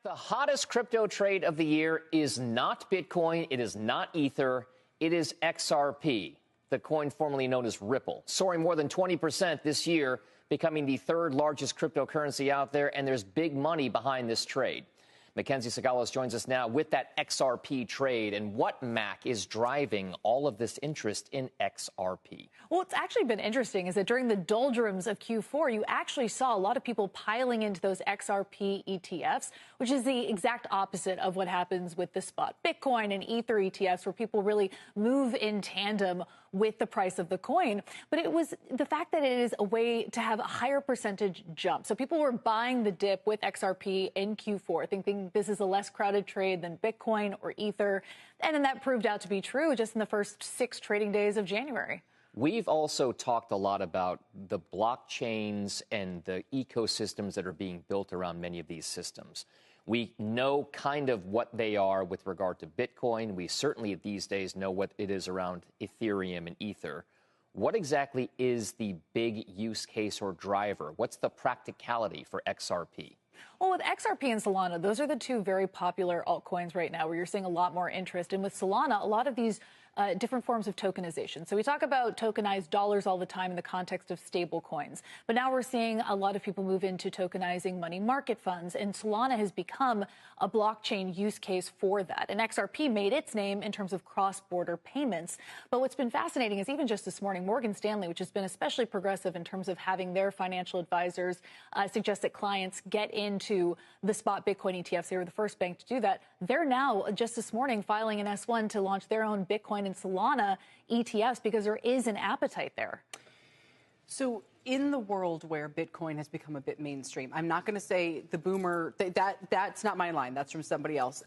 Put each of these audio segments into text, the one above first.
The hottest crypto trade of the year is not Bitcoin, it is not Ether, it is XRP, the coin formerly known as Ripple, soaring more than 20% this year, becoming the third largest cryptocurrency out there, and there's big money behind this trade. Mackenzie Sagalos joins us now with that XRP trade and what, Mac, is driving all of this interest in XRP. Well, what's actually been interesting is that during the doldrums of Q4, you actually saw a lot of people piling into those XRP ETFs, which is the exact opposite of what happens with the spot Bitcoin and Ether ETFs, where people really move in tandem with the price of the coin. But it was the fact that it is a way to have a higher percentage jump. So people were buying the dip with XRP in Q4, thinking this is a less crowded trade than Bitcoin or Ether. And then that proved out to be true just in the first 6 trading days of January. We've also talked a lot about the blockchains and the ecosystems that are being built around many of these systems. We know kind of what they are with regard to Bitcoin. We certainly these days know what it is around Ethereum and Ether. What exactly is the big use case or driver? What's the practicality for XRP? Well, with XRP and Solana, those are the two very popular altcoins right now where you're seeing a lot more interest. And with Solana, a lot of these different forms of tokenization. So we talk about tokenized dollars all the time in the context of stable coins. But now we're seeing a lot of people move into tokenizing money market funds. And Solana has become a blockchain use case for that. And XRP made its name in terms of cross-border payments. But what's been fascinating is even just this morning, Morgan Stanley, which has been especially progressive in terms of having their financial advisors suggest that clients get into the spot Bitcoin ETFs. They were the first bank to do that. They're now, just this morning, filing an S1 to launch their own Bitcoin and Solana ETFs because there is an appetite there. So in the world where Bitcoin has become a bit mainstream, I'm not going to say the boomer, that's not my line. That's from somebody else.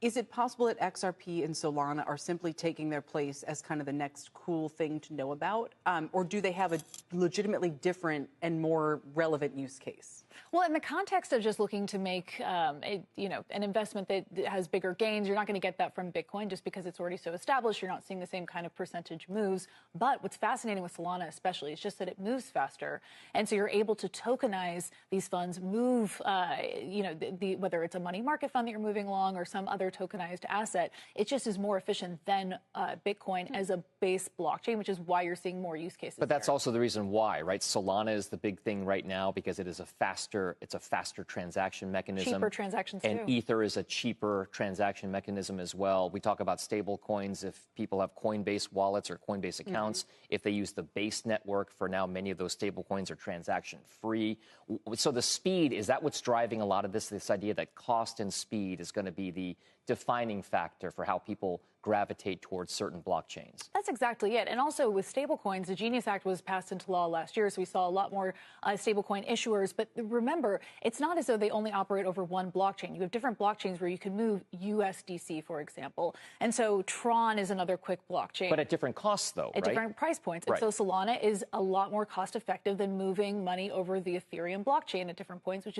Is it possible that XRP and Solana are simply taking their place as kind of the next cool thing to know about? Or do they have a legitimately different and more relevant use case? Well, in the context of just looking to make, an investment that has bigger gains, you're not going to get that from Bitcoin just because it's already so established. You're not seeing the same kind of percentage moves. But what's fascinating with Solana especially is just that it moves faster. And so you're able to tokenize these funds, move, whether it's a money market fund that you're moving along or some other tokenized asset. It just is more efficient than Bitcoin as a base blockchain, which is why you're seeing more use cases. But that's also the reason why, right? Solana is the big thing right now because it is a faster transaction mechanism. Cheaper transactions and too. Ether is a cheaper transaction mechanism as well. We talk about stable coins if people have Coinbase wallets or Coinbase accounts. If they use the Base network, for now many of those stable coins are transaction free. So the speed, is that what's driving a lot of this idea that cost and speed is going to be the defining factor for how people gravitate towards certain blockchains? That's exactly it. And also with stablecoins, the Genius Act was passed into law last year, so we saw a lot more stablecoin issuers. But remember, it's not as though they only operate over one blockchain. You have different blockchains where you can move USDC, for example. And so Tron is another quick blockchain. But at different costs, though, at right? different price points. Right. And so Solana is a lot more cost effective than moving money over the Ethereum blockchain at different points, which is